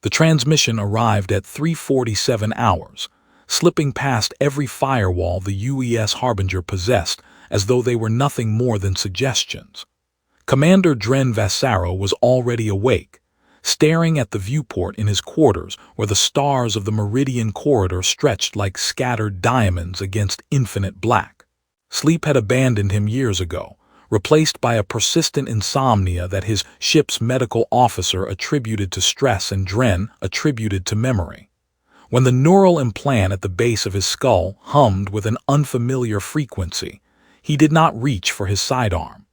The transmission arrived at 3:47 hours, slipping past every firewall the UES Harbinger possessed as though they were nothing more than suggestions. Commander Dren Vasaro was already awake, staring at the viewport in his quarters where the stars of the Meridian corridor stretched like scattered diamonds against infinite black. Sleep had abandoned him years ago, replaced by a persistent insomnia that his ship's medical officer attributed to stress and Dren attributed to memory. When the neural implant at the base of his skull hummed with an unfamiliar frequency, he did not reach for his sidearm.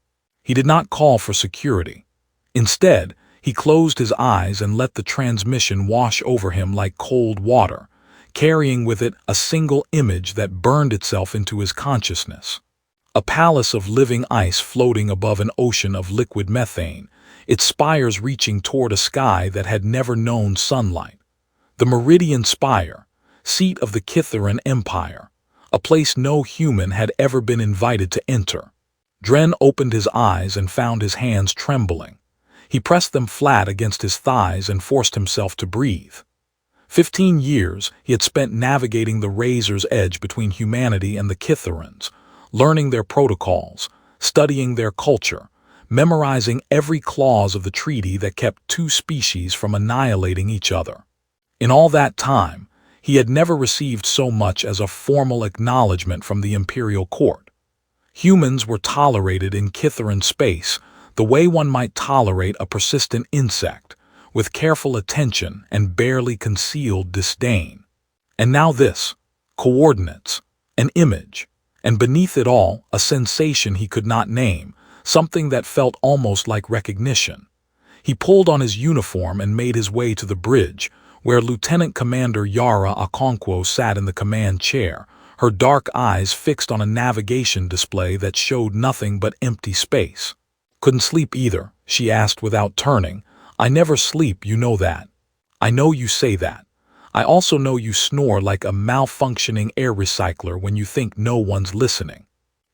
He did not call for security. Instead, he closed his eyes and let the transmission wash over him like cold water, carrying with it a single image that burned itself into his consciousness. A palace of living ice floating above an ocean of liquid methane, its spires reaching toward a sky that had never known sunlight. The Meridian Spire, seat of the Kithaeron Empire, a place no human had ever been invited to enter. Dren opened his eyes and found his hands trembling. He pressed them flat against his thighs and forced himself to breathe. 15 years he had spent navigating the razor's edge between humanity and the Kithaerons, learning their protocols, studying their culture, memorizing every clause of the treaty that kept two species from annihilating each other. In all that time, he had never received so much as a formal acknowledgement from the imperial court. Humans were tolerated in Kithaeron space the way one might tolerate a persistent insect, with careful attention and barely concealed disdain. And now this, coordinates, an image, and beneath it all, a sensation he could not name, something that felt almost like recognition. He pulled on his uniform and made his way to the bridge, where Lieutenant Commander Yara Okonkwo sat in the command chair, her dark eyes fixed on a navigation display that showed nothing but empty space. "Couldn't sleep either," she asked without turning. "I never sleep, you know that." "I know you say that. I also know you snore like a malfunctioning air recycler when you think no one's listening."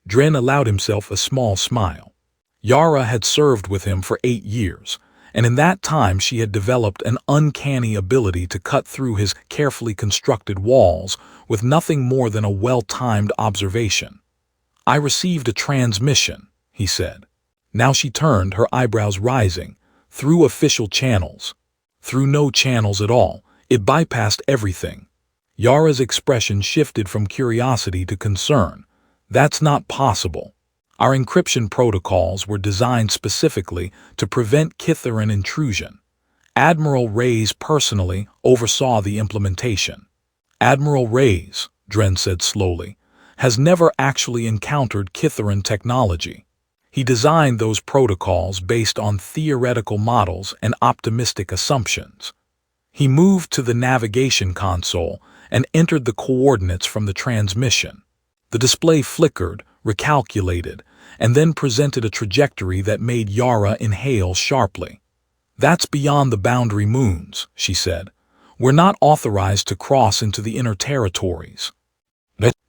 Dren allowed himself a small smile. Yara had served with him for 8 years, and in that time she had developed an uncanny ability to cut through his carefully constructed walls with nothing more than a well-timed observation. "I received a transmission," he said. Now she turned, her eyebrows rising. "Through official channels." "Through no channels at all. It bypassed everything." Yara's expression shifted from curiosity to concern. "That's not possible. Our encryption protocols were designed specifically to prevent Kithaeron intrusion. Admiral Reyes personally oversaw the implementation." "Admiral Reyes," Dren said slowly, "has never actually encountered Kithaeron technology. He designed those protocols based on theoretical models and optimistic assumptions. He moved to the navigation console and entered the coordinates from the transmission. The display flickered, recalculated, and then presented a trajectory that made Yara inhale sharply. "That's beyond the boundary moons," she said. "We're not authorized to cross into the inner territories."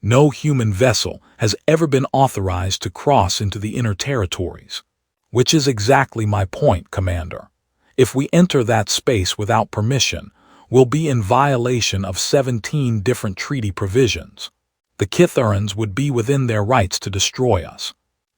"No human vessel has ever been authorized to cross into the inner territories." "Which is exactly my point, Commander. If we enter that space without permission, we'll be in violation of 17 different treaty provisions. The Kithaerons would be within their rights to destroy us."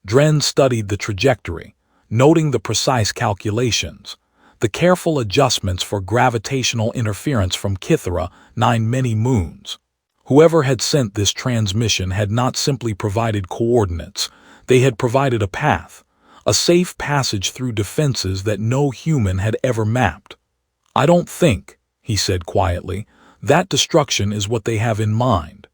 Dren studied the trajectory, noting the precise calculations, the careful adjustments for gravitational interference from Kithaeron 9 many moons. Whoever had sent this transmission had not simply provided coordinates, they had provided a path, a safe passage through defenses that no human had ever mapped. "I don't think," he said quietly, "that destruction is what they have in mind."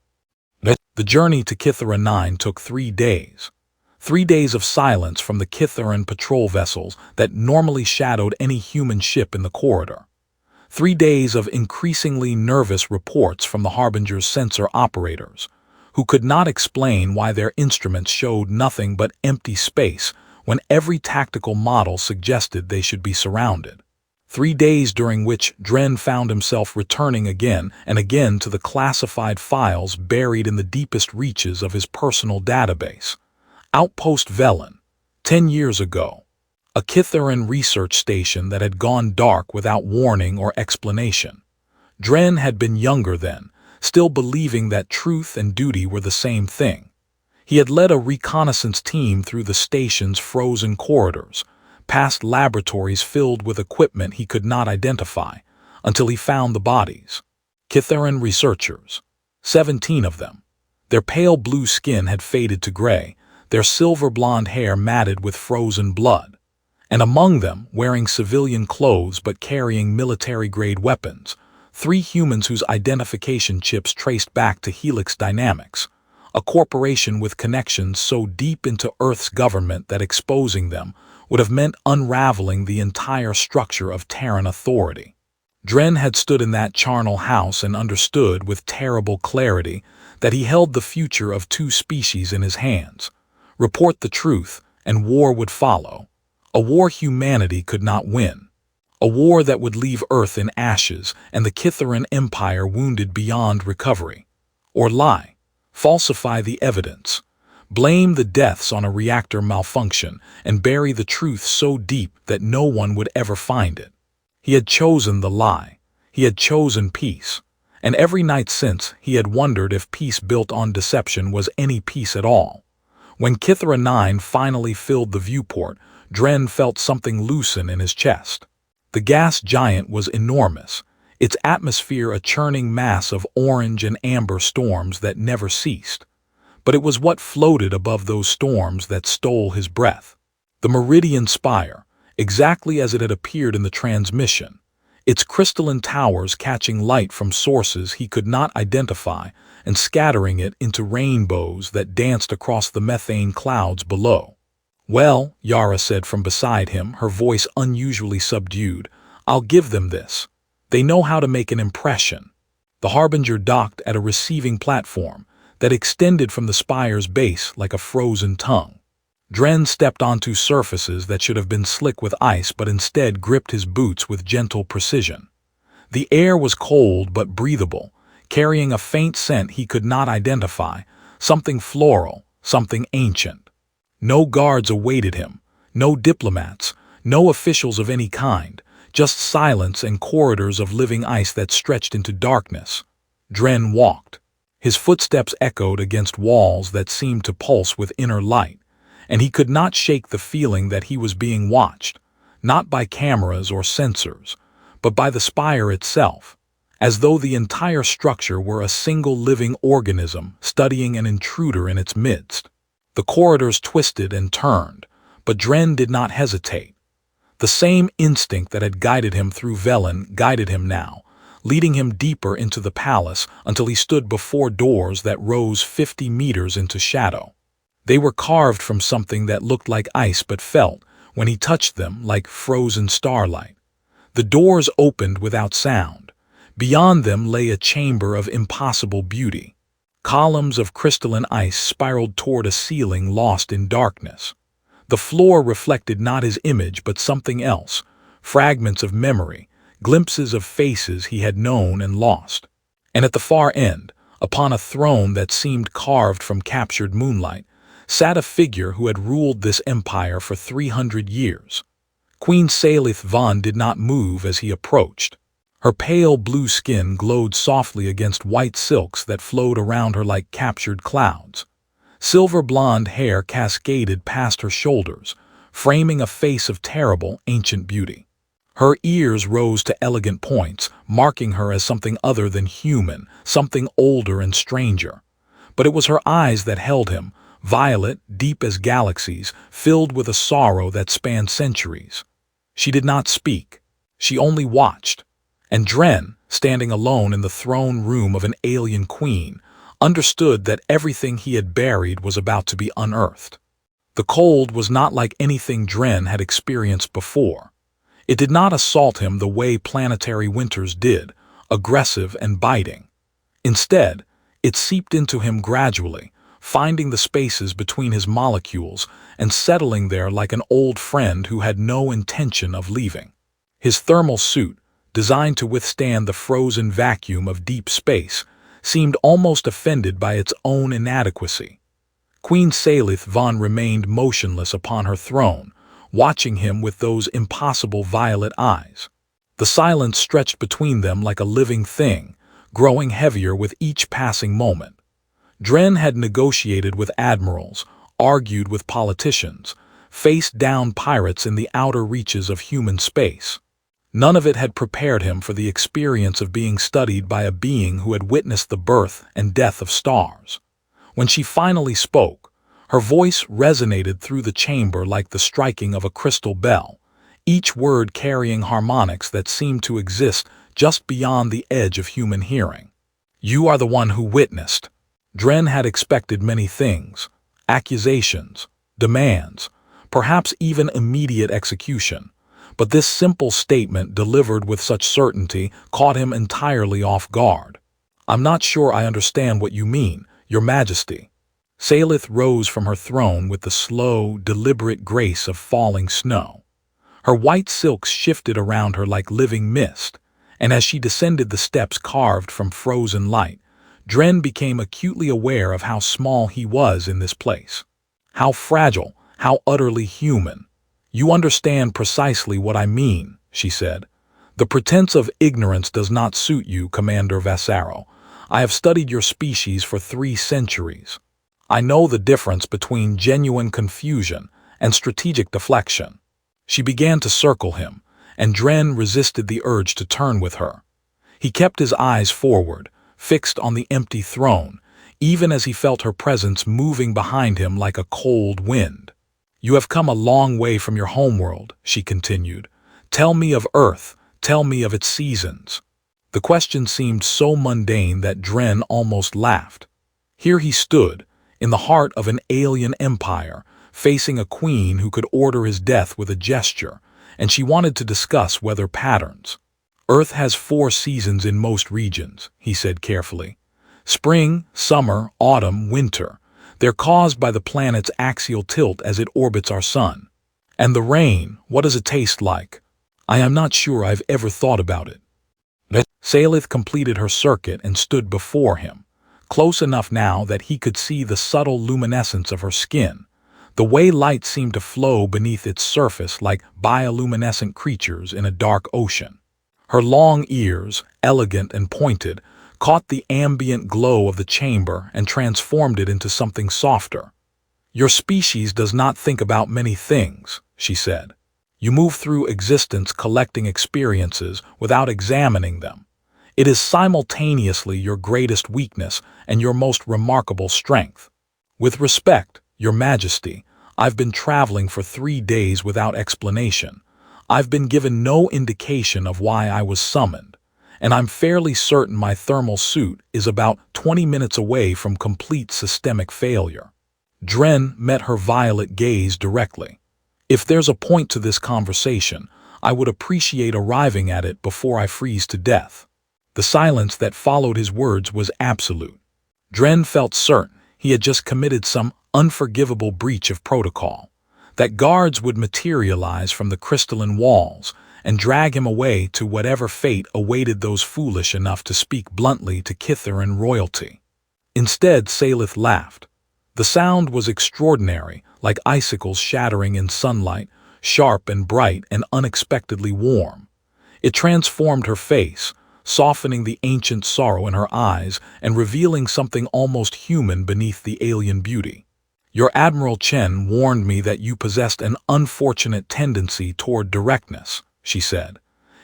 The journey to Kithaeron 9 took 3 days. 3 days of silence from the Kithaeron patrol vessels that normally shadowed any human ship in the corridor. 3 days of increasingly nervous reports from the Harbinger's sensor operators, who could not explain why their instruments showed nothing but empty space when every tactical model suggested they should be surrounded. 3 days during which Dren found himself returning again and again to the classified files buried in the deepest reaches of his personal database. Outpost Velen, 10 years ago. a Kitharan research station that had gone dark without warning or explanation. Dren had been younger then, still believing that truth and duty were the same thing. He had led a reconnaissance team through the station's frozen corridors, past laboratories filled with equipment he could not identify, until he found the bodies. Kitharan researchers. 17 of them. Their pale blue skin had faded to gray, their silver-blonde hair matted with frozen blood. And among them, wearing civilian clothes but carrying military-grade weapons, 3 humans whose identification chips traced back to Helix Dynamics, a corporation with connections so deep into Earth's government that exposing them would have meant unraveling the entire structure of Terran authority. Dren had stood in that charnel house and understood with terrible clarity that he held the future of 2 species in his hands. Report the truth, and war would follow. A war humanity could not win. A war that would leave Earth in ashes and the Kitharan Empire wounded beyond recovery. Or lie, falsify the evidence, blame the deaths on a reactor malfunction, and bury the truth so deep that no one would ever find it. He had chosen the lie. He had chosen peace. And every night since, he had wondered if peace built on deception was any peace at all. When Kithara 9 finally filled the viewport, Dren felt something loosen in his chest. The gas giant was enormous, its atmosphere a churning mass of orange and amber storms that never ceased. But it was what floated above those storms that stole his breath. The Meridian Spire, exactly as it had appeared in the transmission, its crystalline towers catching light from sources he could not identify and scattering it into rainbows that danced across the methane clouds below. "Well," Yara said from beside him, her voice unusually subdued, "I'll give them this. They know how to make an impression." The Harbinger docked at a receiving platform that extended from the spire's base like a frozen tongue. Dren stepped onto surfaces that should have been slick with ice but instead gripped his boots with gentle precision. The air was cold but breathable, carrying a faint scent he could not identify, something floral, something ancient. No guards awaited him, no diplomats, no officials of any kind, just silence and corridors of living ice that stretched into darkness. Dren walked. His footsteps echoed against walls that seemed to pulse with inner light, and he could not shake the feeling that he was being watched, not by cameras or sensors, but by the spire itself, as though the entire structure were a single living organism studying an intruder in its midst. The corridors twisted and turned, but Dren did not hesitate. The same instinct that had guided him through Velen guided him now, leading him deeper into the palace until he stood before doors that rose 50 meters into shadow. They were carved from something that looked like ice but felt, when he touched them, like frozen starlight. The doors opened without sound. Beyond them lay a chamber of impossible beauty. Columns of crystalline ice spiraled toward a ceiling lost in darkness. The floor reflected not his image but something else, fragments of memory, glimpses of faces he had known and lost. And at the far end, upon a throne that seemed carved from captured moonlight, sat a figure who had ruled this empire for 300 years. Queen Seylith Vaan did not move as he approached. Her pale blue skin glowed softly against white silks that flowed around her like captured clouds. Silver blonde hair cascaded past her shoulders, framing a face of terrible, ancient beauty. Her ears rose to elegant points, marking her as something other than human, something older and stranger. But it was her eyes that held him, violet, deep as galaxies, filled with a sorrow that spanned centuries. She did not speak. She only watched. And Dren, standing alone in the throne room of an alien queen, understood that everything he had buried was about to be unearthed. The cold was not like anything Dren had experienced before. It did not assault him the way planetary winters did, aggressive and biting. Instead, it seeped into him gradually, finding the spaces between his molecules and settling there like an old friend who had no intention of leaving. His thermal suit, designed to withstand the frozen vacuum of deep space, seemed almost offended by its own inadequacy. Queen Seylith Vaan remained motionless upon her throne, watching him with those impossible violet eyes. The silence stretched between them like a living thing, growing heavier with each passing moment. Dren had negotiated with admirals, argued with politicians, faced down pirates in the outer reaches of human space. None of it had prepared him for the experience of being studied by a being who had witnessed the birth and death of stars. When she finally spoke, her voice resonated through the chamber like the striking of a crystal bell, each word carrying harmonics that seemed to exist just beyond the edge of human hearing. "You are the one who witnessed." Dren had expected many things: accusations, demands, perhaps even immediate execution. But this simple statement, delivered with such certainty, caught him entirely off guard. "I'm not sure I understand what you mean, Your Majesty." Seylith rose from her throne with the slow, deliberate grace of falling snow. Her white silks shifted around her like living mist, and as she descended the steps carved from frozen light, Dren became acutely aware of how small he was in this place. How fragile, how utterly human. "You understand precisely what I mean," she said. "The pretense of ignorance does not suit you, Commander Vasaro. I have studied your species for 3 centuries. I know the difference between genuine confusion and strategic deflection." She began to circle him, and Dren resisted the urge to turn with her. He kept his eyes forward, fixed on the empty throne, even as he felt her presence moving behind him like a cold wind. "You have come a long way from your homeworld," she continued. "Tell me of Earth, tell me of its seasons." The question seemed so mundane that Dren almost laughed. Here he stood, in the heart of an alien empire, facing a queen who could order his death with a gesture, and she wanted to discuss weather patterns. "Earth has 4 seasons in most regions," he said carefully. "Spring, summer, autumn, winter. They're caused by the planet's axial tilt as it orbits our sun. And the rain, what does it taste like? I am not sure I've ever thought about it." Seylith completed her circuit and stood before him, close enough now that he could see the subtle luminescence of her skin, the way light seemed to flow beneath its surface like bioluminescent creatures in a dark ocean. Her long ears, elegant and pointed, caught the ambient glow of the chamber and transformed it into something softer. "Your species does not think about many things," she said. "You move through existence collecting experiences without examining them. It is simultaneously your greatest weakness and your most remarkable strength. With respect, Your Majesty, I've been traveling for 3 days without explanation. I've been given no indication of why I was summoned, and I'm fairly certain my thermal suit is about 20 minutes away from complete systemic failure." Dren met her violet gaze directly. "If there's a point to this conversation, I would appreciate arriving at it before I freeze to death." The silence that followed his words was absolute. Dren felt certain he had just committed some unforgivable breach of protocol, that guards would materialize from the crystalline walls and drag him away to whatever fate awaited those foolish enough to speak bluntly to Kithaeron royalty. Instead, Seylith laughed. The sound was extraordinary, like icicles shattering in sunlight, sharp and bright and unexpectedly warm. It transformed her face, softening the ancient sorrow in her eyes and revealing something almost human beneath the alien beauty. "Your Admiral Chen warned me that you possessed an unfortunate tendency toward directness," she said.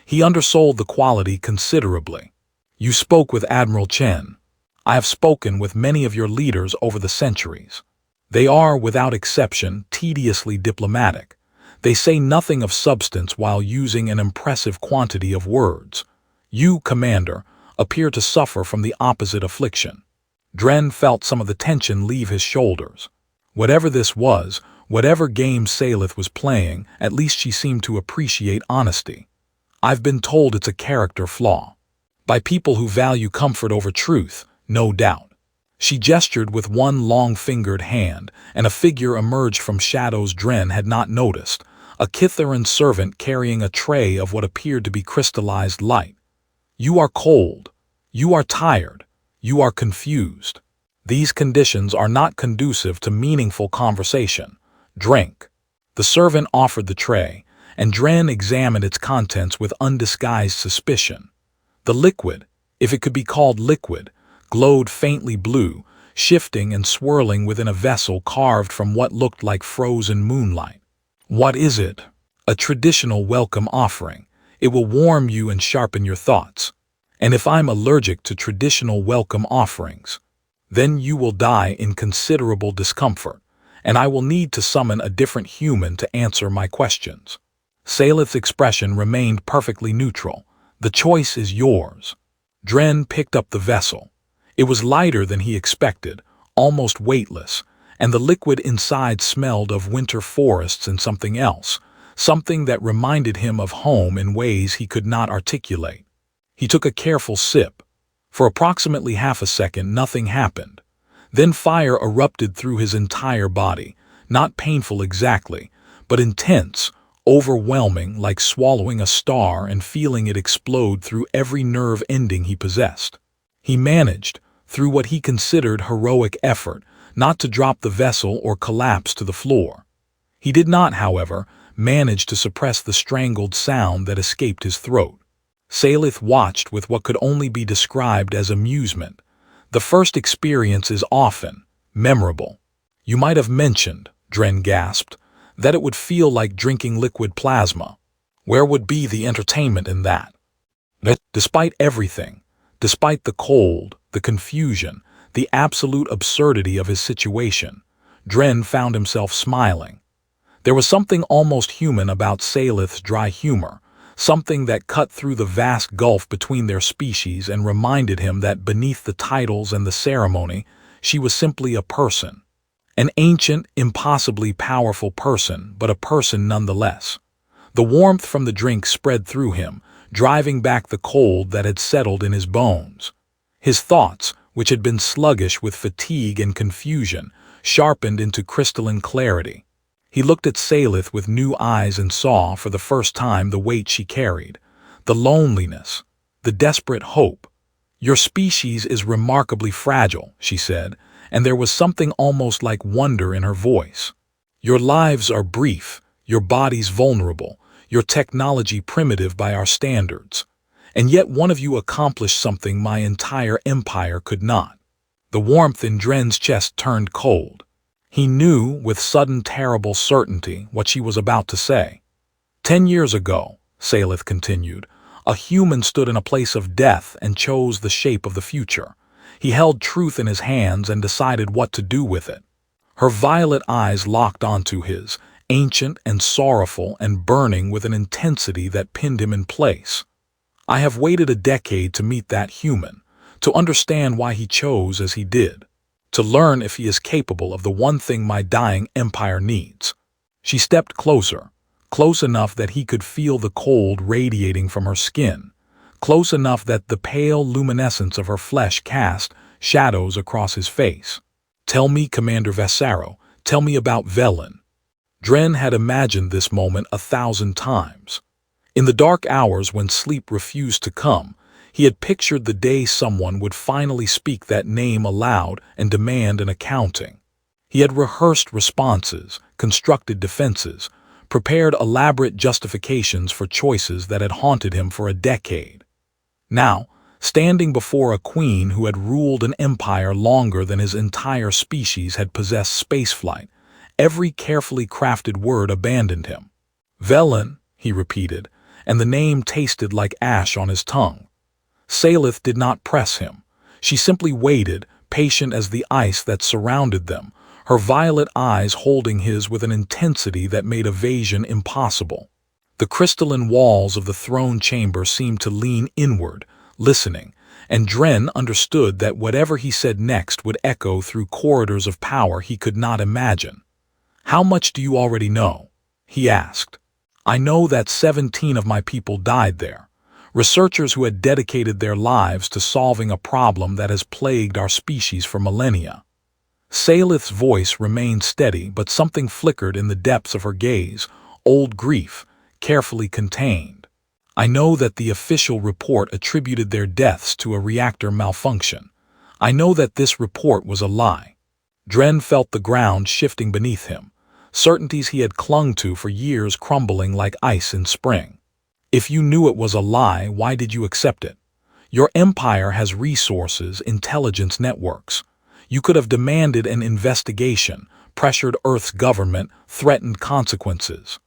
"He undersold the quality considerably." "You spoke with Admiral Chen." "I have spoken with many of your leaders over the centuries. They are, without exception, tediously diplomatic. They say nothing of substance while using an impressive quantity of words. You, Commander, appear to suffer from the opposite affliction." Dren felt some of the tension leave his shoulders. Whatever this was, whatever game Seylith was playing, at least she seemed to appreciate honesty. "I've been told it's a character flaw. By people who value comfort over truth, no doubt." She gestured with one long-fingered hand, and a figure emerged from shadows Dren had not noticed, a Kithaeron servant carrying a tray of what appeared to be crystallized light. "You are cold. You are tired. You are confused. These conditions are not conducive to meaningful conversation. Drink." The The servant offered the tray, and Dren examined its contents with undisguised suspicion. The liquid, if it could be called liquid, glowed faintly blue, shifting and swirling within a vessel carved from what looked like frozen moonlight. "What is it?" "A traditional welcome offering. It will warm you and sharpen your thoughts. And if I'm allergic to traditional welcome offerings, then you will die in considerable discomfort, and I will need to summon a different human to answer my questions." Seylith's expression remained perfectly neutral. "The choice is yours." Dren picked up the vessel. It was lighter than he expected, almost weightless, and the liquid inside smelled of winter forests and something else, something that reminded him of home in ways he could not articulate. He took a careful sip. For approximately half a second, nothing happened. Then fire erupted through his entire body, not painful exactly, but intense, overwhelming, like swallowing a star and feeling it explode through every nerve ending he possessed. He managed, through what he considered heroic effort, not to drop the vessel or collapse to the floor. He did not, however, manage to suppress the strangled sound that escaped his throat. Seylith watched with what could only be described as amusement. The first experience is often memorable. "You might have mentioned," Dren gasped, "that it would feel like drinking liquid plasma. Where would be the entertainment in that?" Despite everything, despite the cold, the confusion, the absolute absurdity of his situation, Dren found himself smiling. There was something almost human about Seylith's dry humor, something that cut through the vast gulf between their species and reminded him that beneath the titles and the ceremony, she was simply a person. An ancient, impossibly powerful person, but a person nonetheless. The warmth from the drink spread through him, driving back the cold that had settled in his bones. His thoughts, which had been sluggish with fatigue and confusion, sharpened into crystalline clarity. He looked at Seylith with new eyes and saw, for the first time, the weight she carried, the loneliness, the desperate hope. "Your species is remarkably fragile," she said, and there was something almost like wonder in her voice. "Your lives are brief, your bodies vulnerable, your technology primitive by our standards. And yet one of you accomplished something my entire empire could not." The warmth in Dren's chest turned cold. He knew, with sudden terrible certainty, what she was about to say. 10 years ago," Seylith continued, "a human stood in a place of death and chose the shape of the future. He held truth in his hands and decided what to do with it." Her violet eyes locked onto his, ancient and sorrowful and burning with an intensity that pinned him in place. "I have waited a decade to meet that human, to understand why he chose as he did, to learn if he is capable of the one thing my dying empire needs." She stepped closer, close enough that he could feel the cold radiating from her skin, close enough that the pale luminescence of her flesh cast shadows across his face. "Tell me, Commander Vasaro, tell me about Velen." Dren had imagined this moment 1,000 times. In the dark hours when sleep refused to come, he had pictured the day someone would finally speak that name aloud and demand an accounting. He had rehearsed responses, constructed defenses, prepared elaborate justifications for choices that had haunted him for a decade. Now, standing before a queen who had ruled an empire longer than his entire species had possessed spaceflight, every carefully crafted word abandoned him. "Velen," he repeated, and the name tasted like ash on his tongue. Seylith did not press him. She simply waited, patient as the ice that surrounded them, her violet eyes holding his with an intensity that made evasion impossible. The crystalline walls of the throne chamber seemed to lean inward, listening, and Dren understood that whatever he said next would echo through corridors of power he could not imagine. "How much do you already know?" he asked. "I know that 17 of my people died there. Researchers who had dedicated their lives to solving a problem that has plagued our species for millennia." Seylith's voice remained steady, but something flickered in the depths of her gaze, old grief, carefully contained. "I know that the official report attributed their deaths to a reactor malfunction. I know that this report was a lie." Dren felt the ground shifting beneath him. certainties he had clung to for years crumbling like ice in spring. If you knew it was a lie, why did you accept it? Your empire has resources, intelligence networks. You could have demanded an investigation, pressured Earth's government, threatened consequences.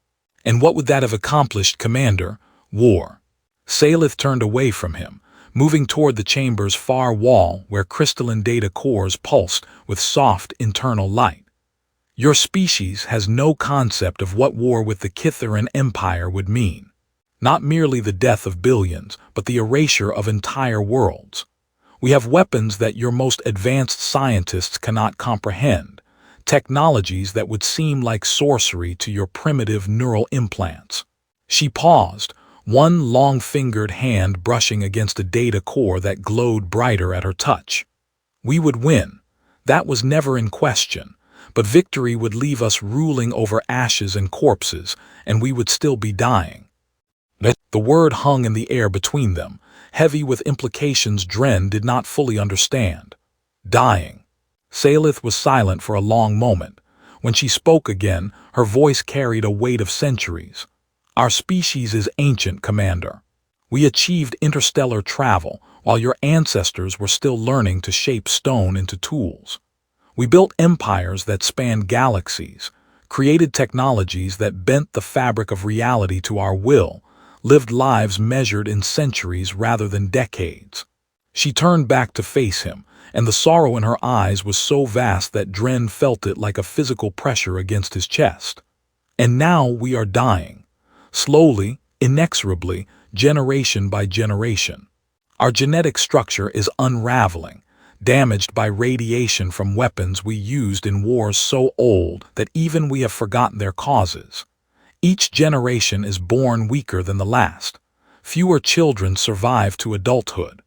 And what would that have accomplished, Commander? War. Seylith turned away from him, moving toward the chamber's far wall where crystalline data cores pulsed with soft internal light. Your species has no concept of what war with the Kitharan Empire would mean. Not merely the death of billions, but the erasure of entire worlds. We have weapons that your most advanced scientists cannot comprehend, technologies that would seem like sorcery to your primitive neural implants. She paused, one long-fingered hand brushing against a data core that glowed brighter at her touch. We would win. That was never in question, but victory would leave us ruling over ashes and corpses, and we would still be dying. The word hung in the air between them, heavy with implications Dren did not fully understand. Dying. Seylith was silent for a long moment. When she spoke again, her voice carried a weight of centuries. Our species is ancient, Commander. We achieved interstellar travel while your ancestors were still learning to shape stone into tools. We built empires that spanned galaxies, created technologies that bent the fabric of reality to our will, lived lives measured in centuries rather than decades. She turned back to face him, and the sorrow in her eyes was so vast that Dren felt it like a physical pressure against his chest. And now we are dying. Slowly, inexorably, generation by generation. Our genetic structure is unraveling, damaged by radiation from weapons we used in wars so old that even we have forgotten their causes. Each generation is born weaker than the last. Fewer children survive to adulthood.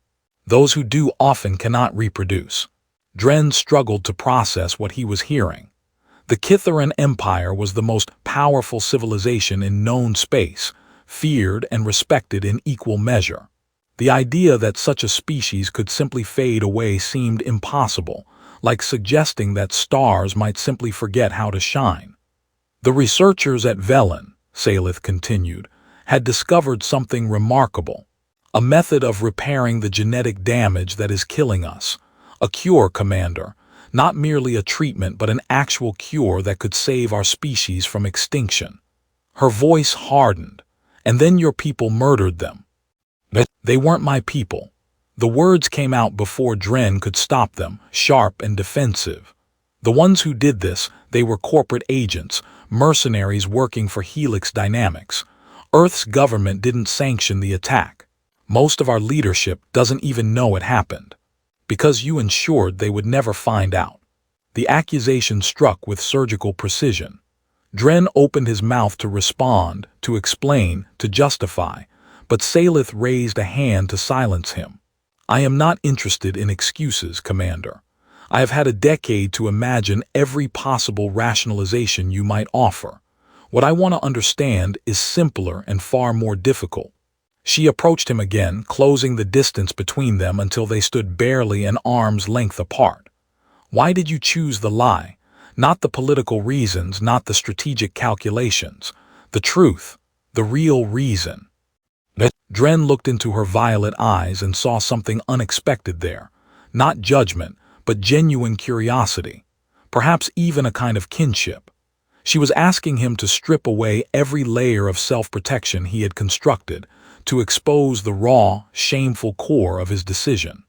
Those who do often cannot reproduce. Dren struggled to process what he was hearing. The Kitharan Empire was the most powerful civilization in known space, feared and respected in equal measure. The idea that such a species could simply fade away seemed impossible, like suggesting that stars might simply forget how to shine. The researchers at Velen, Seylith continued, had discovered something remarkable. A method of repairing the genetic damage that is killing us. A cure, Commander. Not merely a treatment, but an actual cure that could save our species from extinction. Her voice hardened. And then your people murdered them. They weren't my people. The words came out before Dren could stop them, sharp and defensive. The ones who did this, they were corporate agents, mercenaries working for Helix Dynamics. Earth's government didn't sanction the attack. Most of our leadership doesn't even know it happened. Because you ensured they would never find out. The accusation struck with surgical precision. Dren opened his mouth to respond, to explain, to justify, but Seylith raised a hand to silence him. I am not interested in excuses, Commander. I have had a decade to imagine every possible rationalization you might offer. What I want to understand is simpler and far more difficult. She approached him again, closing the distance between them until they stood barely an arm's length apart. Why did you choose the lie? Not the political reasons, not the strategic calculations. The truth, the real reason. Dren looked into her violet eyes and saw something unexpected there. Not judgment, but genuine curiosity. Perhaps even a kind of kinship. She was asking him to strip away every layer of self-protection he had constructed, to expose the raw, shameful core of his decision.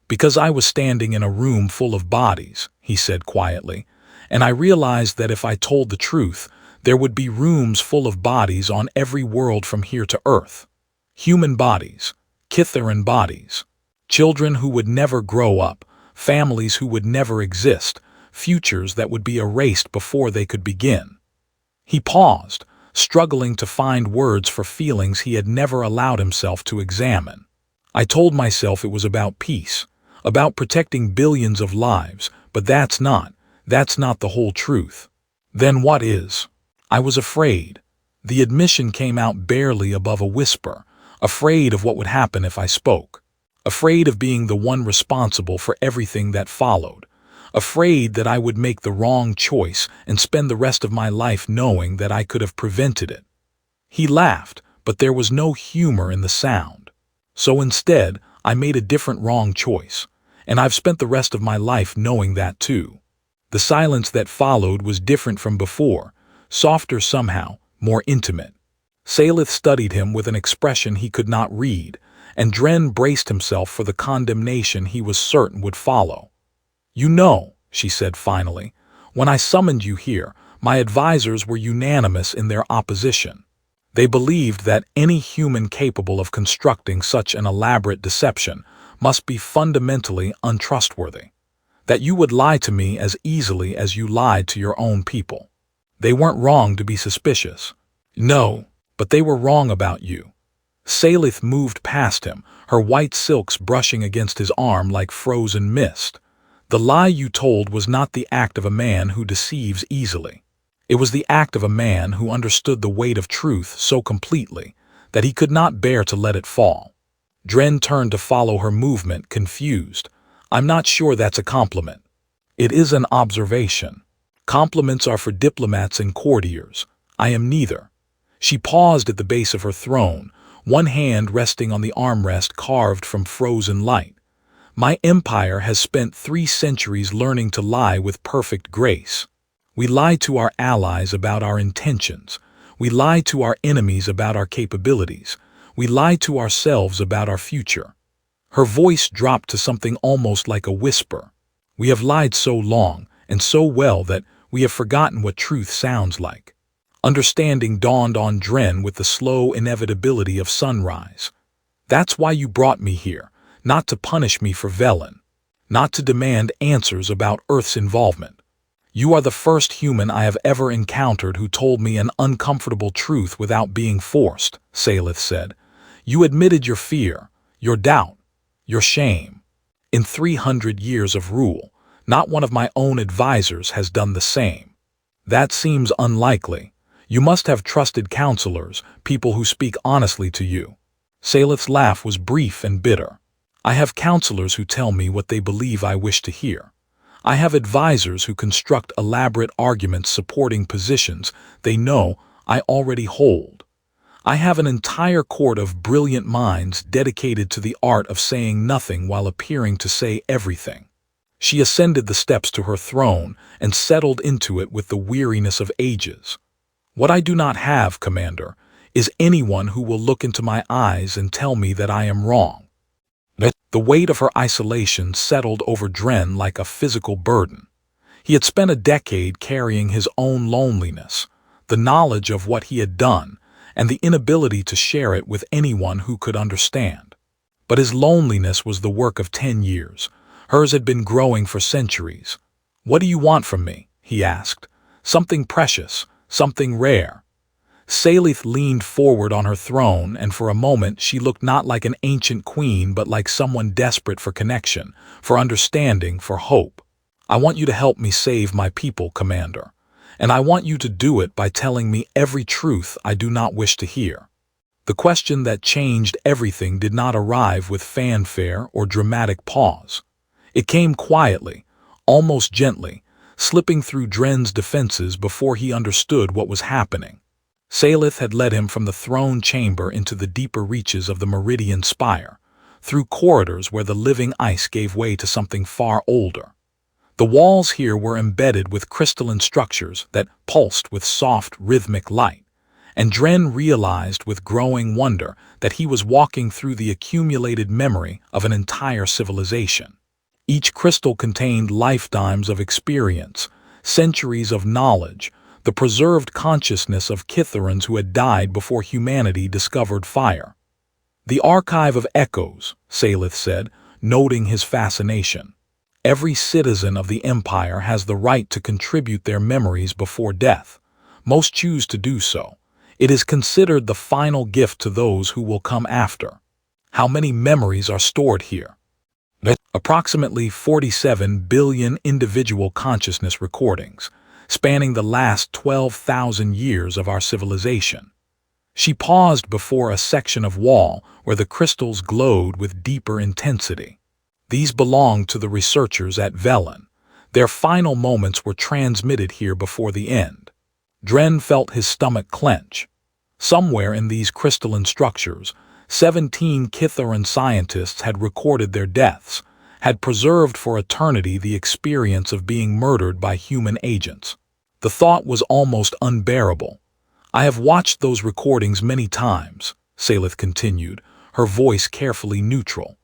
Because I was standing in a room full of bodies, he said quietly, and I realized that if I told the truth, there would be rooms full of bodies on every world from here to Earth. Human bodies, Kitharan bodies, children who would never grow up, families who would never exist, futures that would be erased before they could begin. He paused, struggling to find words for feelings he had never allowed himself to examine. I told myself it was about peace, about protecting billions of lives, but that's not the whole truth. Then what is? I was afraid. The admission came out barely above a whisper, afraid of what would happen if I spoke, afraid of being the one responsible for everything that followed, afraid that I would make the wrong choice and spend the rest of my life knowing that I could have prevented it. He laughed, but there was no humor in the sound. So instead, I made a different wrong choice, and I've spent the rest of my life knowing that too. The silence that followed was different from before, softer somehow, more intimate. Seylith studied him with an expression he could not read, and Dren braced himself for the condemnation he was certain would follow. "You know," she said finally, "when I summoned you here, my advisors were unanimous in their opposition. They believed that any human capable of constructing such an elaborate deception must be fundamentally untrustworthy, that you would lie to me as easily as you lied to your own people. They weren't wrong to be suspicious. No, but they were wrong about you." Seylith moved past him, her white silks brushing against his arm like frozen mist. "The lie you told was not the act of a man who deceives easily. It was the act of a man who understood the weight of truth so completely that he could not bear to let it fall." Dren turned to follow her movement, confused. "I'm not sure that's a compliment." "It is an observation. Compliments are for diplomats and courtiers. I am neither." She paused at the base of her throne, one hand resting on the armrest carved from frozen light. "My empire has spent 3 centuries learning to lie with perfect grace. We lie to our allies about our intentions. We lie to our enemies about our capabilities. We lie to ourselves about our future." Her voice dropped to something almost like a whisper. "We have lied so long and so well that we have forgotten what truth sounds like." Understanding dawned on Dren with the slow inevitability of sunrise. "That's why you brought me here, not to punish me for Velen, not to demand answers about Earth's involvement. You are the first human I have ever encountered who told me an uncomfortable truth without being forced," Seylith said. "You admitted your fear, your doubt, your shame. In 300 years of rule, not one of my own advisors has done the same. That seems unlikely. You must have trusted counselors, people who speak honestly to you." Seylith's laugh was brief and bitter. "I have counselors who tell me what they believe I wish to hear. I have advisors who construct elaborate arguments supporting positions they know I already hold. I have an entire court of brilliant minds dedicated to the art of saying nothing while appearing to say everything." She ascended the steps to her throne and settled into it with the weariness of ages. "What I do not have, Commander, is anyone who will look into my eyes and tell me that I am wrong." The weight of her isolation settled over Dren like a physical burden. He had spent a decade carrying his own loneliness, the knowledge of what he had done, and the inability to share it with anyone who could understand. But his loneliness was the work of 10 years. Hers had been growing for centuries. "What do you want from me?" he asked. "Something precious, something rare." Seylith leaned forward on her throne, and for a moment she looked not like an ancient queen but like someone desperate for connection, for understanding, for hope. "I want you to help me save my people, Commander. And I want you to do it by telling me every truth I do not wish to hear." The question that changed everything did not arrive with fanfare or dramatic pause. It came quietly, almost gently, slipping through Dren's defenses before he understood what was happening. Seylith had led him from the throne chamber into the deeper reaches of the Meridian Spire, through corridors where the living ice gave way to something far older. The walls here were embedded with crystalline structures that pulsed with soft, rhythmic light, and Dren realized with growing wonder that he was walking through the accumulated memory of an entire civilization. Each crystal contained lifetimes of experience, centuries of knowledge, the preserved consciousness of Kitharans who had died before humanity discovered fire. "The archive of echoes," Seylith said, noting his fascination. "Every citizen of the Empire has the right to contribute their memories before death. Most choose to do so. It is considered the final gift to those who will come after." "How many memories are stored here?" "Approximately 47 billion individual consciousness recordings, spanning the last 12,000 years of our civilization." She paused before a section of wall where the crystals glowed with deeper intensity. "These belong to the researchers at Velen. Their final moments were transmitted here before the end. Dren felt his stomach clench. Somewhere in these crystalline structures, 17 Kitharan scientists had recorded their deaths, had preserved for eternity the experience of being murdered by human agents. The thought was almost unbearable. I have watched those recordings many times, Seylith continued, her voice carefully neutral.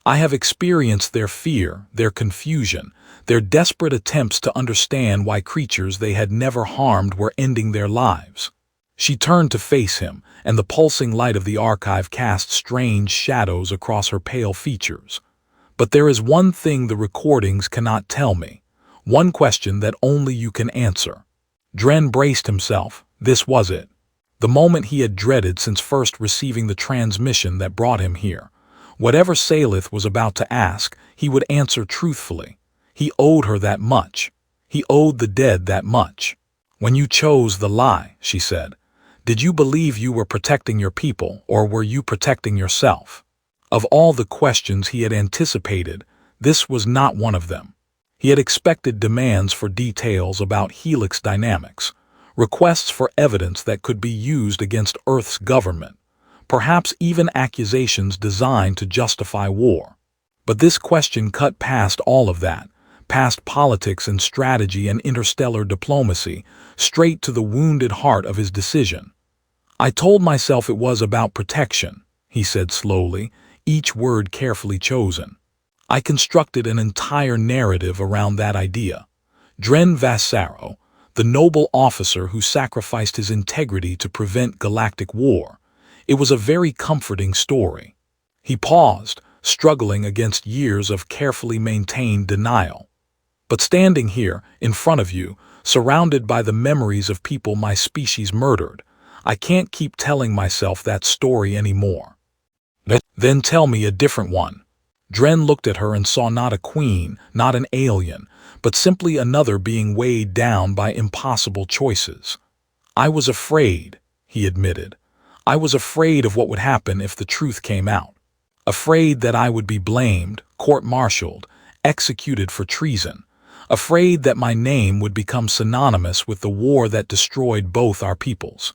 I have experienced their fear, their confusion, their desperate attempts to understand why creatures they had never harmed were ending their lives. She turned to face him, and the pulsing light of the archive cast strange shadows across her pale features. But there is one thing the recordings cannot tell me, one question that only you can answer. Dren braced himself. This was it. The moment he had dreaded since first receiving the transmission that brought him here. Whatever Seylith was about to ask, he would answer truthfully. He owed her that much. He owed the dead that much. When you chose the lie, she said, did you believe you were protecting your people, or were you protecting yourself? Of all the questions he had anticipated, this was not one of them. He had expected demands for details about helix dynamics, requests for evidence that could be used against Earth's government, perhaps even accusations designed to justify war. But this question cut past all of that, past politics and strategy and interstellar diplomacy, straight to the wounded heart of his decision. I told myself it was about protection, he said slowly, each word carefully chosen. I constructed an entire narrative around that idea. Dren Vasaro, the noble officer who sacrificed his integrity to prevent galactic war. It was a very comforting story. He paused, struggling against years of carefully maintained denial. But standing here, in front of you, surrounded by the memories of people my species murdered, I can't keep telling myself that story anymore. Then tell me a different one. Dren looked at her and saw not a queen, not an alien, but simply another being weighed down by impossible choices. I was afraid, he admitted. I was afraid of what would happen if the truth came out. Afraid that I would be blamed, court-martialed, executed for treason. Afraid that my name would become synonymous with the war that destroyed both our peoples.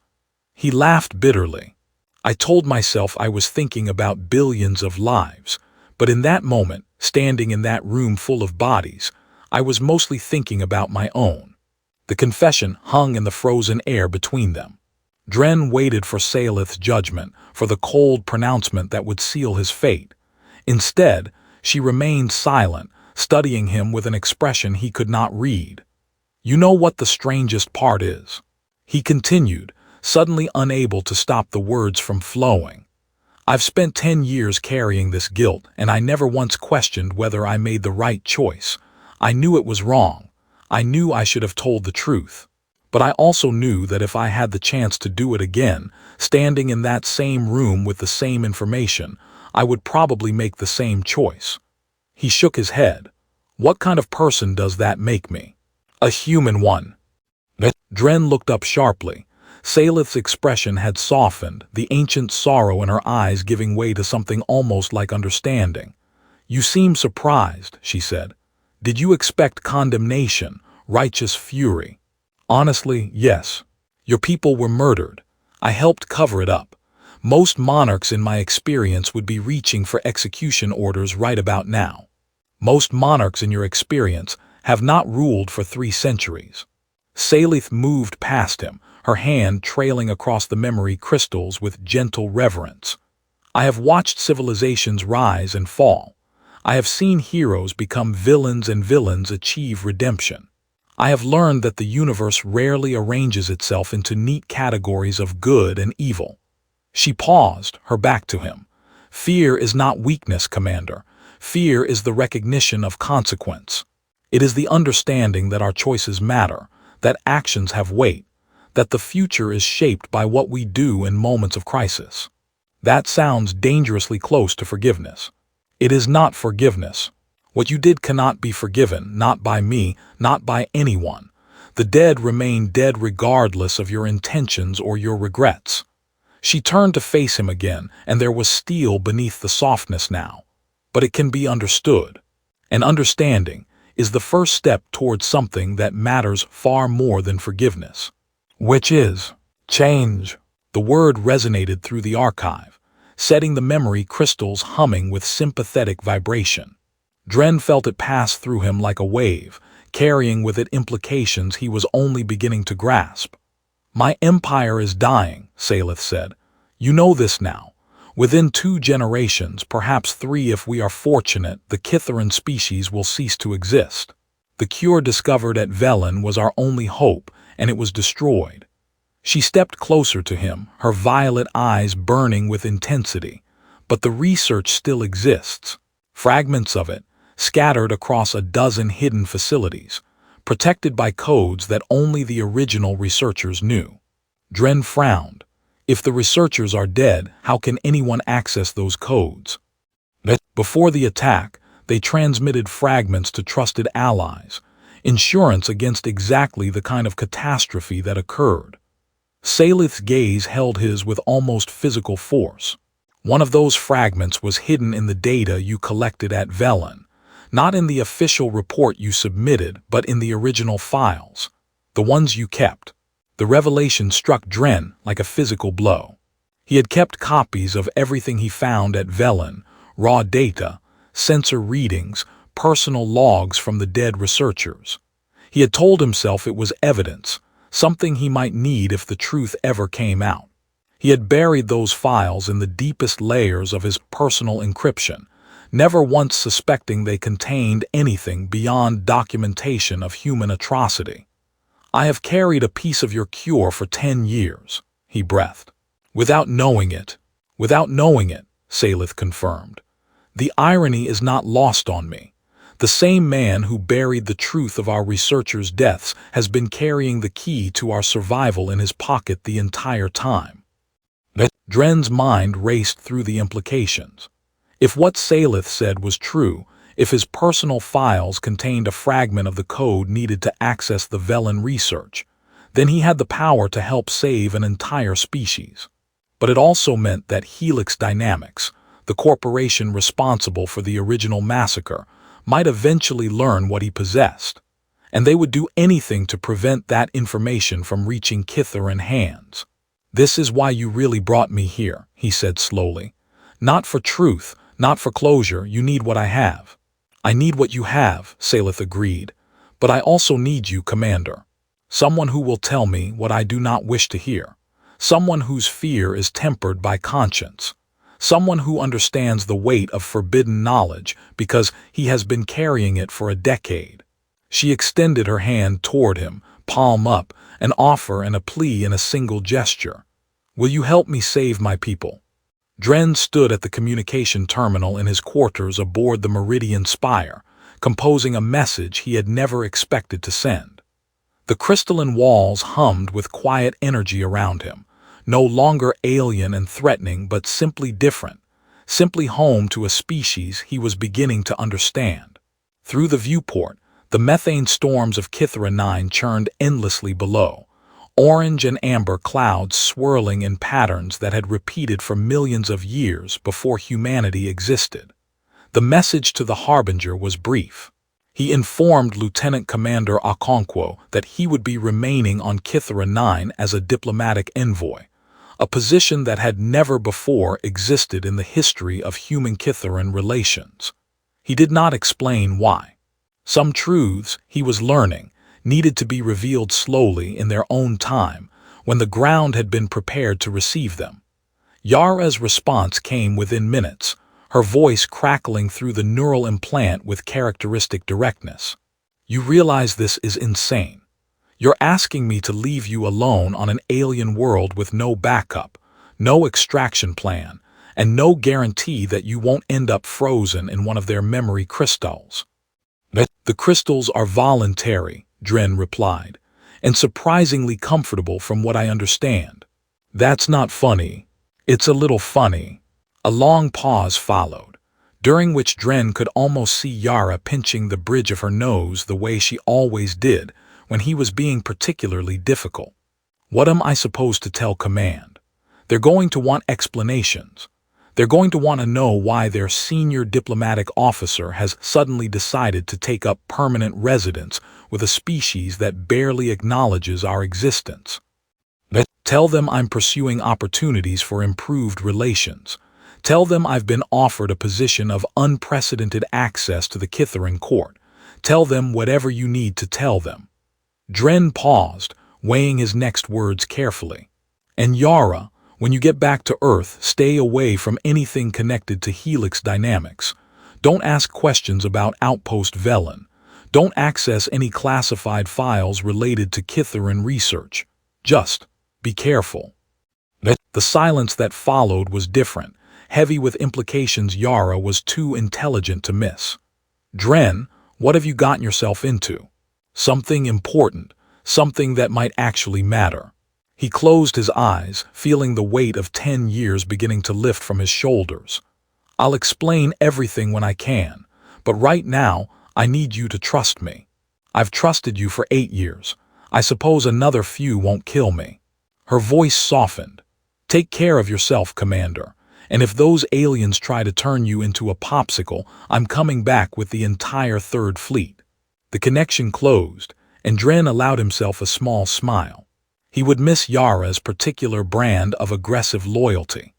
He laughed bitterly. I told myself I was thinking about billions of lives, but in that moment, standing in that room full of bodies, I was mostly thinking about my own. The confession hung in the frozen air between them. Dren waited for Seylith's judgment, for the cold pronouncement that would seal his fate. Instead, she remained silent, studying him with an expression he could not read. You know what the strangest part is? He continued, suddenly unable to stop the words from flowing. I've spent 10 years carrying this guilt, and I never once questioned whether I made the right choice. I knew it was wrong. I knew I should have told the truth. But I also knew that if I had the chance to do it again, standing in that same room with the same information, I would probably make the same choice. He shook his head. What kind of person does that make me? A human one. Dren looked up sharply. Seylith's expression had softened, the ancient sorrow in her eyes giving way to something almost like understanding. You seem surprised, she said. Did you expect condemnation, righteous fury? Honestly, yes. Your people were murdered. I helped cover it up. Most monarchs in my experience would be reaching for execution orders right about now. Most monarchs in your experience have not ruled for 3 centuries. Seylith moved past him, her hand trailing across the memory crystals with gentle reverence. I have watched civilizations rise and fall. I have seen heroes become villains and villains achieve redemption. I have learned that the universe rarely arranges itself into neat categories of good and evil. She paused, her back to him. Fear is not weakness, Commander. Fear is the recognition of consequence. It is the understanding that our choices matter, that actions have weight, that the future is shaped by what we do in moments of crisis. That sounds dangerously close to forgiveness. It is not forgiveness. What you did cannot be forgiven, not by me, not by anyone. The dead remain dead regardless of your intentions or your regrets. She turned to face him again, and there was steel beneath the softness now. But it can be understood. And understanding, is the first step towards something that matters far more than forgiveness. Which is change. The word resonated through the archive, setting the memory crystals humming with sympathetic vibration. Dren felt it pass through him like a wave, carrying with it implications he was only beginning to grasp. "My empire is dying," Seylith said. "You know this now. Within 2 generations, perhaps 3 if we are fortunate, the Kitharan species will cease to exist. The cure discovered at Velen was our only hope, and it was destroyed." She stepped closer to him, her violet eyes burning with intensity. "But the research still exists. Fragments of it, scattered across a dozen hidden facilities, protected by codes that only the original researchers knew." Dren frowned. If the researchers are dead, how can anyone access those codes? Before the attack, they transmitted fragments to trusted allies, insurance against exactly the kind of catastrophe that occurred. Seylith's gaze held his with almost physical force. "One of those fragments was hidden in the data you collected at Velen, not in the official report you submitted, but in the original files, the ones you kept." The revelation struck Dren like a physical blow. He had kept copies of everything he found at Velen, raw data, sensor readings, personal logs from the dead researchers. He had told himself it was evidence, something he might need if the truth ever came out. He had buried those files in the deepest layers of his personal encryption, never once suspecting they contained anything beyond documentation of human atrocity. "I have carried a piece of your cure for 10 years, he breathed. "Without knowing it, Seylith confirmed. "The irony is not lost on me. The same man who buried the truth of our researchers' deaths has been carrying the key to our survival in his pocket the entire time." Dren's mind raced through the implications. If what Seylith said was true, if his personal files contained a fragment of the code needed to access the Velen research, then he had the power to help save an entire species. But it also meant that Helix Dynamics, the corporation responsible for the original massacre, might eventually learn what he possessed, and they would do anything to prevent that information from reaching Kitharan hands. "This is why you really brought me here," he said slowly. "Not for truth, not for closure, you need what I have." "I need what you have," Seylith agreed, "but I also need you, Commander. Someone who will tell me what I do not wish to hear. Someone whose fear is tempered by conscience. Someone who understands the weight of forbidden knowledge because he has been carrying it for a decade." She extended her hand toward him, palm up, an offer and a plea in a single gesture. "Will you help me save my people?" Dren stood at the communication terminal in his quarters aboard the Meridian Spire, composing a message he had never expected to send. The crystalline walls hummed with quiet energy around him, no longer alien and threatening but simply different, simply home to a species he was beginning to understand. Through the viewport, the methane storms of Kitharan 9 churned endlessly below, orange and amber clouds swirling in patterns that had repeated for millions of years before humanity existed. The message to the Harbinger was brief. He informed Lieutenant Commander Okonkwo that he would be remaining on Kitharan 9 as a diplomatic envoy, a position that had never before existed in the history of human-Kitharan relations. He did not explain why. Some truths he was learning needed to be revealed slowly in their own time when the ground had been prepared to receive them. Yara's response came within minutes, her voice crackling through the neural implant with characteristic directness. "You realize this is insane. You're asking me to leave you alone on an alien world with no backup, no extraction plan, and no guarantee that you won't end up frozen in one of their memory crystals." "The crystals are voluntary," Dren replied, "and surprisingly comfortable from what I understand." "That's not funny. It's a little funny." A long pause followed, during which Dren could almost see Yara pinching the bridge of her nose the way she always did when he was being particularly difficult. "What am I supposed to tell Command? They're going to want explanations. They're going to want to know why their senior diplomatic officer has suddenly decided to take up permanent residence with a species that barely acknowledges our existence. Tell them I'm pursuing opportunities for improved relations. Tell them I've been offered a position of unprecedented access to the Kithaeron court. Tell them whatever you need to tell them. Dren paused, weighing his next words carefully. And Yara, when you get back to Earth, stay away from anything connected to helix dynamics. Don't ask questions about Outpost Velen. Don't access any classified files related to Kithaeron research. Just be careful. The silence that followed was different, heavy with implications Yara was too intelligent to miss. Dren, what have you gotten yourself into? Something important, something that might actually matter. He closed his eyes, feeling the weight of 10 years beginning to lift from his shoulders. I'll explain everything when I can, but right now, I need you to trust me. I've trusted you for 8 years. I suppose another few won't kill me. Her voice softened. Take care of yourself, Commander, and if those aliens try to turn you into a popsicle, I'm coming back with the entire Third Fleet. The connection closed, and Dren allowed himself a small smile. He would miss Yara's particular brand of aggressive loyalty.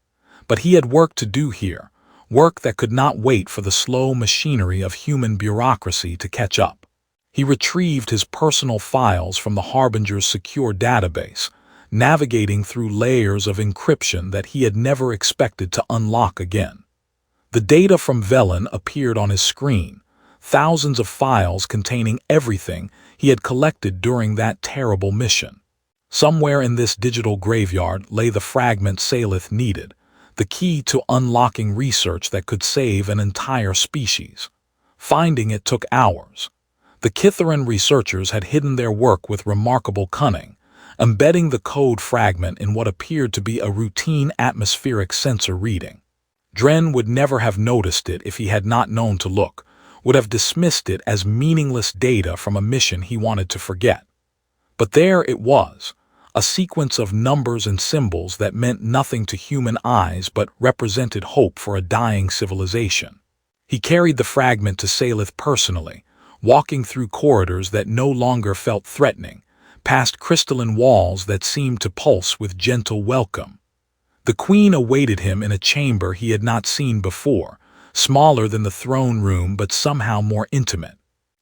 But he had work to do here, work that could not wait for the slow machinery of human bureaucracy to catch up. He retrieved his personal files from the Harbinger's secure database, navigating through layers of encryption that he had never expected to unlock again. The data from Velen appeared on his screen, thousands of files containing everything he had collected during that terrible mission. Somewhere in this digital graveyard lay the fragment Seylith needed, the key to unlocking research that could save an entire species. Finding it took hours. The Kithaeron researchers had hidden their work with remarkable cunning, embedding the code fragment in what appeared to be a routine atmospheric sensor reading. Dren would never have noticed it if he had not known to look, would have dismissed it as meaningless data from a mission he wanted to forget. But there it was, a sequence of numbers and symbols that meant nothing to human eyes but represented hope for a dying civilization. He carried the fragment to Seylith personally, walking through corridors that no longer felt threatening, past crystalline walls that seemed to pulse with gentle welcome. The Queen awaited him in a chamber he had not seen before, smaller than the throne room but somehow more intimate.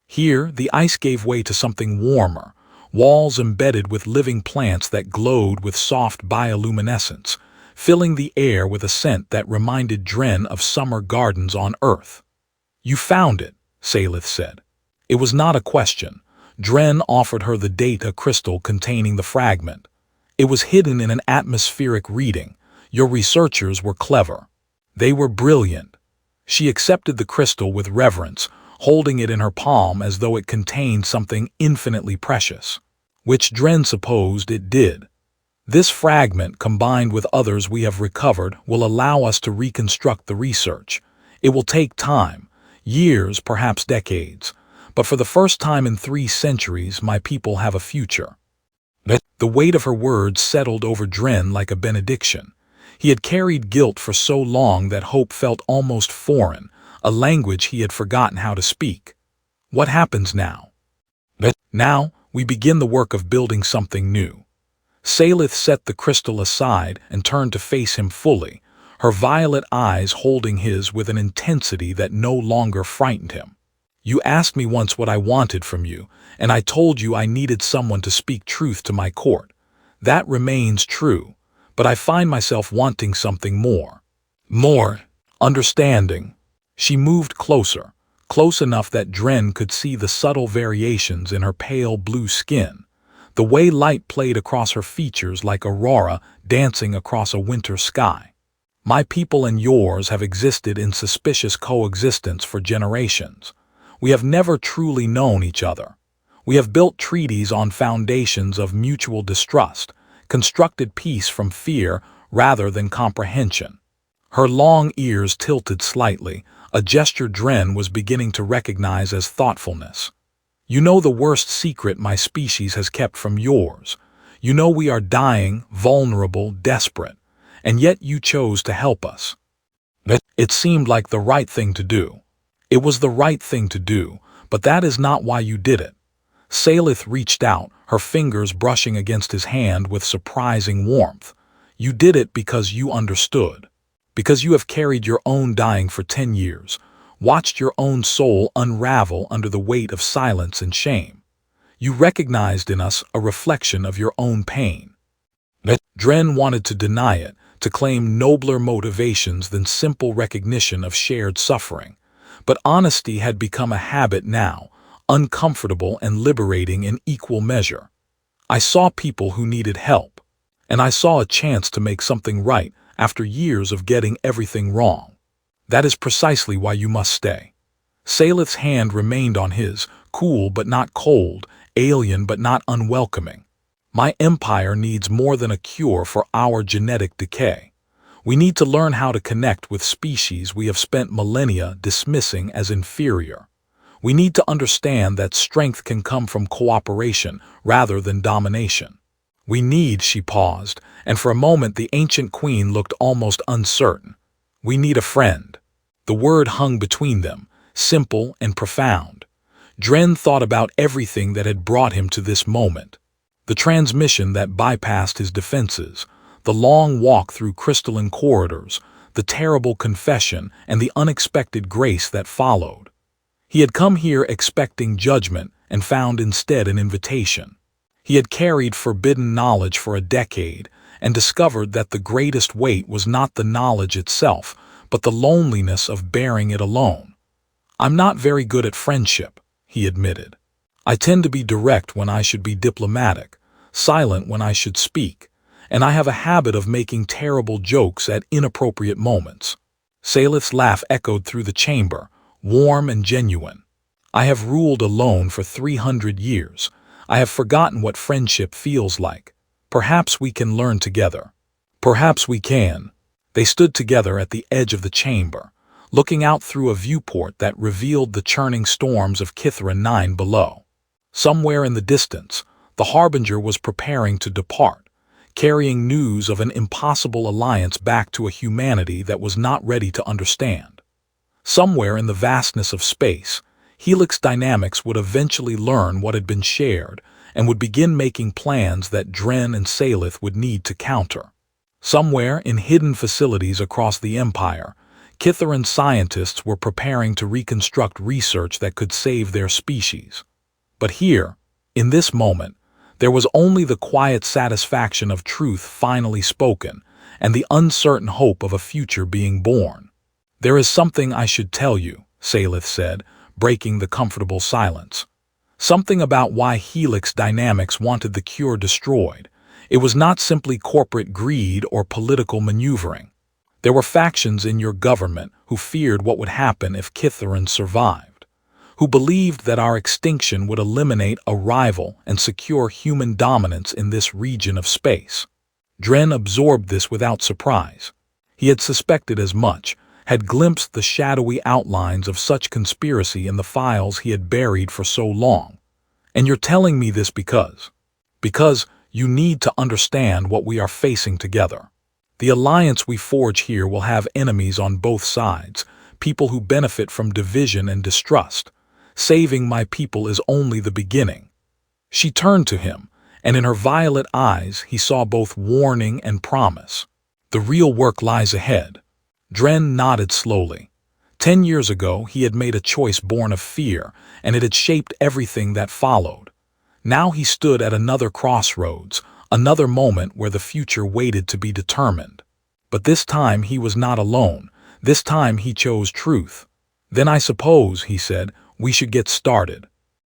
Here, the ice gave way to something warmer, walls embedded with living plants that glowed with soft bioluminescence, filling the air with a scent that reminded Dren of summer gardens on Earth. "You found it," Seylith said. It was not a question. Dren offered her the data crystal containing the fragment. It was hidden in an atmospheric reading. Your researchers were clever. They were brilliant. She accepted the crystal with reverence, holding it in her palm as though it contained something infinitely precious, which Dren supposed it did. This fragment, combined with others we have recovered, will allow us to reconstruct the research. It will take time, years, perhaps decades. But for the first time in 3 centuries, my people have a future. The weight of her words settled over Dren like a benediction. He had carried guilt for so long that hope felt almost foreign, a language he had forgotten how to speak. What happens now? Now, we begin the work of building something new. Seylith set the crystal aside and turned to face him fully, her violet eyes holding his with an intensity that no longer frightened him. You asked me once what I wanted from you, and I told you I needed someone to speak truth to my court. That remains true, but I find myself wanting something more. More understanding. She moved closer, close enough that Dren could see the subtle variations in her pale blue skin, the way light played across her features like aurora dancing across a winter sky. My people and yours have existed in suspicious coexistence for generations. We have never truly known each other. We have built treaties on foundations of mutual distrust, constructed peace from fear rather than comprehension. Her long ears tilted slightly, a gesture Dren was beginning to recognize as thoughtfulness. You know the worst secret my species has kept from yours. You know we are dying, vulnerable, desperate, and yet you chose to help us. It seemed like the right thing to do. It was the right thing to do, but that is not why you did it. Seylith reached out, her fingers brushing against his hand with surprising warmth. You did it because you understood. Because you have carried your own dying for 10 years, watched your own soul unravel under the weight of silence and shame. You recognized in us a reflection of your own pain. Dren wanted to deny it, to claim nobler motivations than simple recognition of shared suffering. But honesty had become a habit now, uncomfortable and liberating in equal measure. I saw people who needed help, and I saw a chance to make something right after years of getting everything wrong. That is precisely why you must stay. Seylith's hand remained on his, cool but not cold, alien but not unwelcoming. My empire needs more than a cure for our genetic decay. We need to learn how to connect with species we have spent millennia dismissing as inferior. We need to understand that strength can come from cooperation rather than domination. We need, she paused, and for a moment the ancient queen looked almost uncertain. We need a friend. The word hung between them, simple and profound. Dren thought about everything that had brought him to this moment. The transmission that bypassed his defenses, the long walk through crystalline corridors, the terrible confession, and the unexpected grace that followed. He had come here expecting judgment and found instead an invitation. He had carried forbidden knowledge for a decade and discovered that the greatest weight was not the knowledge itself, but the loneliness of bearing it alone. I'm not very good at friendship, he admitted. I tend to be direct when I should be diplomatic, silent when I should speak, and I have a habit of making terrible jokes at inappropriate moments. Seylith's laugh echoed through the chamber, warm and genuine. I have ruled alone for 300 years. I have forgotten what friendship feels like. Perhaps we can learn together. Perhaps we can. They stood together at the edge of the chamber, looking out through a viewport that revealed the churning storms of Kithra 9 below. Somewhere in the distance, the Harbinger was preparing to depart, carrying news of an impossible alliance back to a humanity that was not ready to understand. Somewhere in the vastness of space, Helix Dynamics would eventually learn what had been shared and would begin making plans that Dren and Seylith would need to counter. Somewhere in hidden facilities across the Empire, Kitharan scientists were preparing to reconstruct research that could save their species. But here, in this moment, there was only the quiet satisfaction of truth finally spoken and the uncertain hope of a future being born. There is something I should tell you, Seylith said, breaking the comfortable silence. Something about why Helix Dynamics wanted the cure destroyed. It was not simply corporate greed or political maneuvering. There were factions in your government who feared what would happen if Kitharan survived, who believed that our extinction would eliminate a rival and secure human dominance in this region of space. Dren absorbed this without surprise. He had suspected as much, had glimpsed the shadowy outlines of such conspiracy in the files he had buried for so long. And you're telling me this because you need to understand what we are facing together. The alliance we forge here will have enemies on both sides, people who benefit from division and distrust. Saving my people is only the beginning. She turned to him, and in her violet eyes he saw both warning and promise. The real work lies ahead. Dren nodded slowly. 10 years ago he had made a choice born of fear, and it had shaped everything that followed. Now he stood at another crossroads, another moment where the future waited to be determined. But this time he was not alone. This time he chose truth. Then I suppose, he said, we should get started.